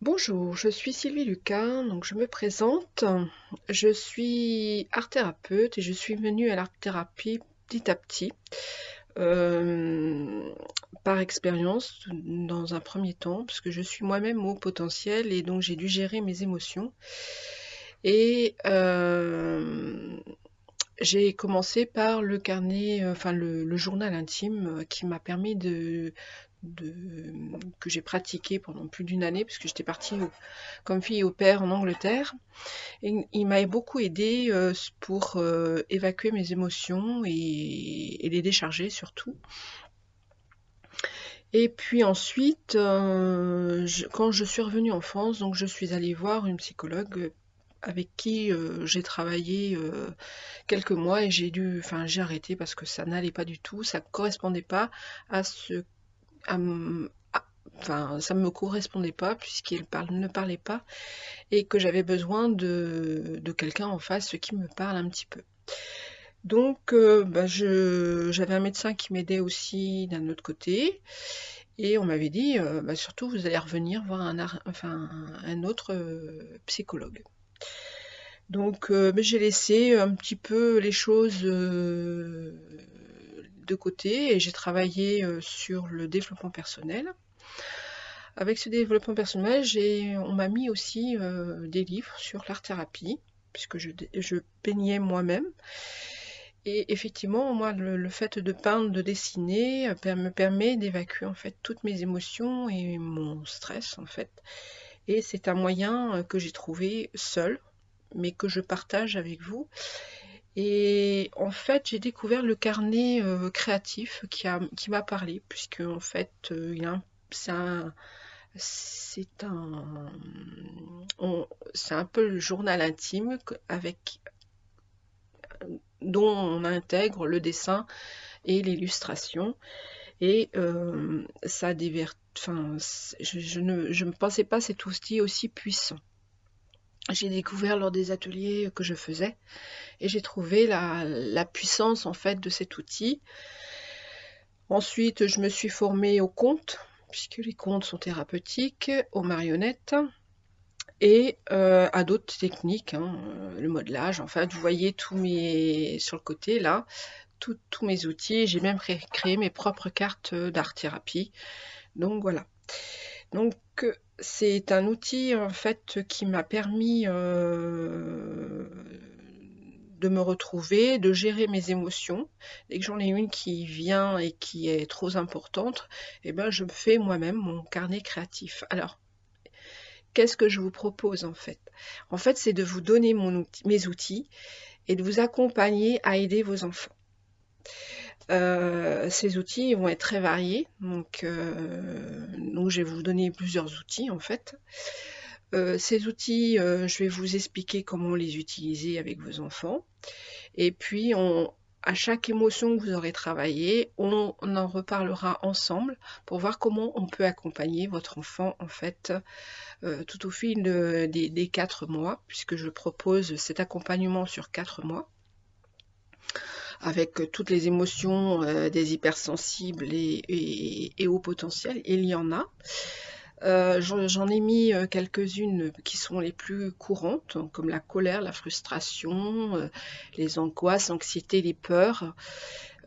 Bonjour, je suis Sylvie Lucas, donc je me présente. Je suis art thérapeute et je suis venue à l'art thérapie petit à petit, euh, par expérience dans un premier temps, parce que je suis moi-même au potentiel et donc j'ai dû gérer mes émotions. Et j'ai commencé par le carnet, enfin le journal intime qui m'a permis que j'ai pratiqué pendant plus d'une année, puisque j'étais partie comme fille au père en Angleterre. Et il m'a beaucoup aidé pour évacuer mes émotions et les décharger surtout. Et puis ensuite, quand je suis revenue en France, donc je suis allée voir une psychologue avec qui j'ai travaillé quelques mois et j'ai arrêté parce que ça n'allait pas du tout, ça correspondait pas à enfin, ça me correspondait pas puisqu'il ne parlait pas et que j'avais besoin de quelqu'un en face qui me parle un petit peu. Donc, j'avais un médecin qui m'aidait aussi d'un autre côté, et on m'avait dit, surtout vous allez revenir voir un autre psychologue. Donc, j'ai laissé un petit peu les choses de côté et j'ai travaillé sur le développement personnel. Avec ce développement personnel, on m'a mis aussi des livres sur l'art thérapie, puisque je peignais moi-même. Et effectivement, moi, le fait de peindre, de dessiner, me permet d'évacuer en fait toutes mes émotions et mon stress en fait. Et c'est un moyen que j'ai trouvé seul, mais que je partage avec vous. Et en fait, j'ai découvert le carnet créatif qui m'a parlé, puisque en fait, c'est un, c'est un, c'est un peu le journal intime dont on intègre le dessin et l'illustration. Et ça enfin, je ne pensais pas cet outil aussi puissant. J'ai découvert lors des ateliers que je faisais et j'ai trouvé la puissance en fait de cet outil. Ensuite, je me suis formée au conte, puisque les contes sont thérapeutiques, aux marionnettes et à d'autres techniques, hein, le modelage. En fait, vous voyez sur le côté là, tous mes outils. J'ai même créé mes propres cartes d'art thérapie. Donc voilà. Donc c'est un outil en fait qui m'a permis de me retrouver, de gérer mes émotions. Dès que j'en ai une qui vient et qui est trop importante, eh ben je fais moi-même mon carnet créatif. Alors, qu'est-ce que je vous propose en fait? En fait, c'est de vous donner mes outils et de vous accompagner à aider vos enfants. Ces outils vont être très variés, donc je vais vous donner plusieurs outils en fait. Ces outils, je vais vous expliquer comment les utiliser avec vos enfants. Et puis, à chaque émotion que vous aurez travaillée, on en reparlera ensemble pour voir comment on peut accompagner votre enfant en fait tout au fil des 4 mois, puisque je propose cet accompagnement sur 4 mois avec toutes les émotions des hypersensibles et hauts potentiels, et il y en a. J'en ai mis quelques-unes qui sont les plus courantes, comme la colère, la frustration, les angoisses, l'anxiété, les peurs.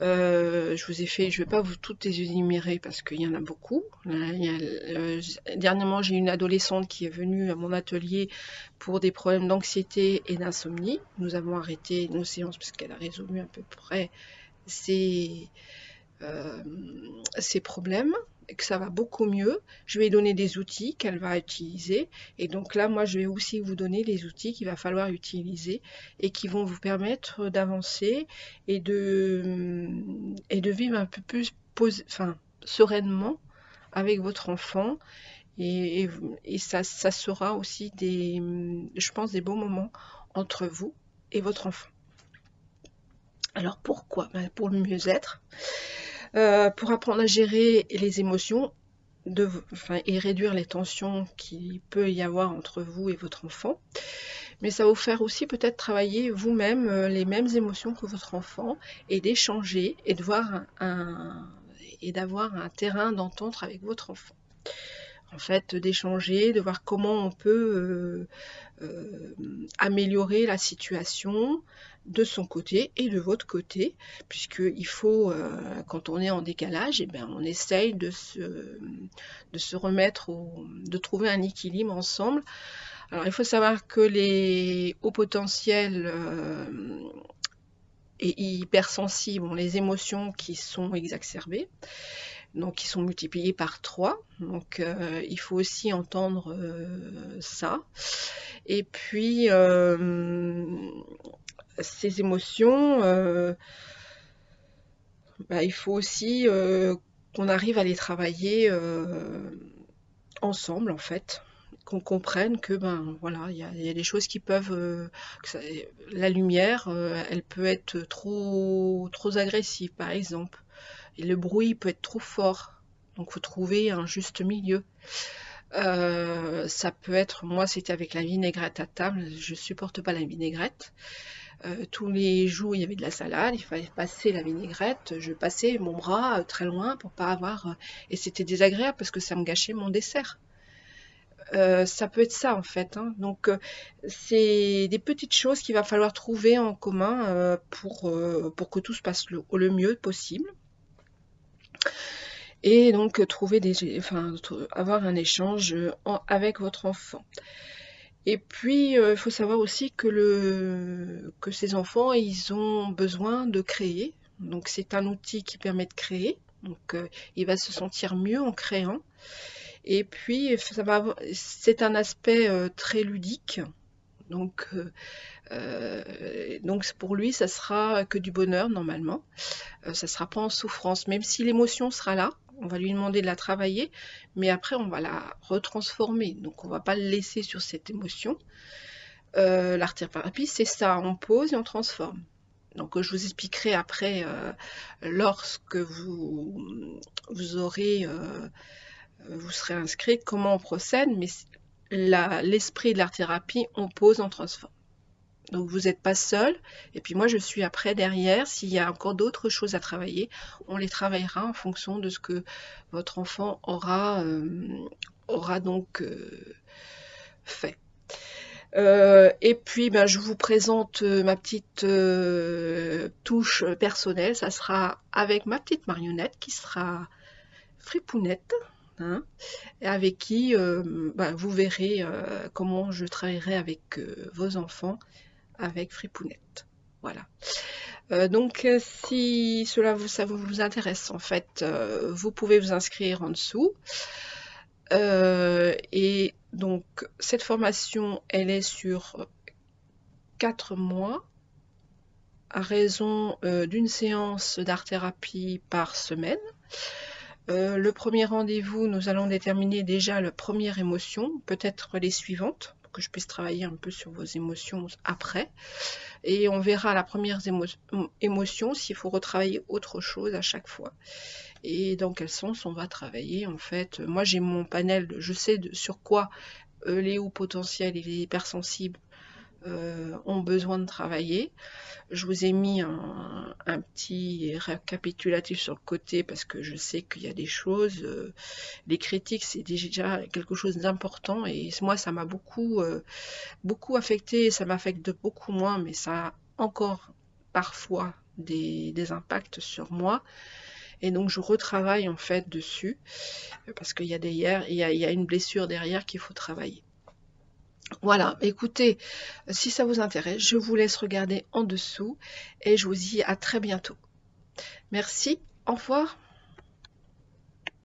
Je ne vais pas toutes les énumérer parce qu'il y en a beaucoup. Dernièrement, j'ai une adolescente qui est venue à mon atelier pour des problèmes d'anxiété et d'insomnie. Nous avons arrêté nos séances parce qu'elle a résolu à peu près ses, euh, ses problèmes et que ça va beaucoup mieux. Je vais lui donner des outils qu'elle va utiliser. Et donc là, moi, je vais aussi vous donner les outils qu'il va falloir utiliser et qui vont vous permettre d'avancer et de vivre un peu plus sereinement avec votre enfant. Et ça sera aussi je pense, des bons moments entre vous et votre enfant. Alors pourquoi? Pour le mieux-être, pour apprendre à gérer les émotions et réduire les tensions qu'il peut y avoir entre vous et votre enfant. Mais ça va vous faire aussi peut-être travailler vous-même les mêmes émotions que votre enfant et d'échanger et d'avoir un terrain d'entente avec votre enfant. en fait, d'échanger, de voir comment on peut améliorer la situation de son côté et de votre côté, puisqu'il faut, quand on est en décalage, eh bien, on essaye de se remettre, de trouver un équilibre ensemble. Alors, il faut savoir que les hauts potentiels et hypersensibles ont les émotions qui sont exacerbées, donc qui sont multipliées par 3. Donc, il faut aussi entendre ça. Et puis, ces émotions, il faut aussi qu'on arrive à les travailler ensemble, en fait. Qu'on comprenne que voilà, il y a des choses qui peuvent la lumière, elle peut être trop agressive, par exemple, et le bruit peut être trop fort, donc faut trouver un juste milieu. Ça peut être, moi c'était avec la vinaigrette à table, je supporte pas la vinaigrette. Tous les jours il y avait de la salade, il fallait passer la vinaigrette, je passais mon bras très loin pour pas avoir, et c'était désagréable parce que ça me gâchait mon dessert. Ça peut être ça en fait, hein. Donc c'est des petites choses qu'il va falloir trouver en commun pour que tout se passe le mieux possible. Et donc avoir un échange avec votre enfant. Et puis il faut savoir aussi que ces enfants, ils ont besoin de créer. Donc c'est un outil qui permet de créer. Donc il va se sentir mieux en créant. Et puis c'est un aspect très ludique. Donc pour lui, ça sera que du bonheur normalement. Ça sera pas en souffrance, même si l'émotion sera là. On va lui demander de la travailler, mais après on va la retransformer. Donc on va pas le laisser sur cette émotion. L'art-thérapie, c'est ça, on pose et on transforme. Donc je vous expliquerai après, lorsque vous serez inscrit, comment on procède, mais l'esprit de l'art-thérapie, on pose, on transforme. Donc vous n'êtes pas seul, et puis moi je suis après derrière, s'il y a encore d'autres choses à travailler, on les travaillera en fonction de ce que votre enfant aura donc fait. Et puis je vous présente ma petite touche personnelle, ça sera avec ma petite marionnette qui sera Fripounette, hein, et avec qui vous verrez comment je travaillerai avec vos enfants avec Fripounette. Voilà. Donc si ça vous intéresse, en fait, vous pouvez vous inscrire en dessous. Et donc cette formation, elle est sur 4 mois, à raison d'une séance d'art-thérapie par semaine. Le premier rendez-vous, nous allons déterminer déjà la première émotion, peut-être les suivantes, pour que je puisse travailler un peu sur vos émotions après. Et on verra la première émotion, s'il faut retravailler autre chose à chaque fois. Et dans quel sens on va travailler, en fait. Moi, j'ai mon panel, je sais sur quoi les hauts potentiels et les hypersensibles ont besoin de travailler. Je vous ai mis un petit récapitulatif sur le côté parce que je sais qu'il y a des choses, les critiques c'est déjà quelque chose d'important, et moi ça m'a beaucoup affecté, ça m'affecte beaucoup moins, mais ça a encore parfois des impacts sur moi, et donc je retravaille en fait dessus parce qu'il y a une blessure derrière qu'il faut travailler. Voilà, écoutez, si ça vous intéresse, je vous laisse regarder en dessous et je vous dis à très bientôt. Merci, au revoir.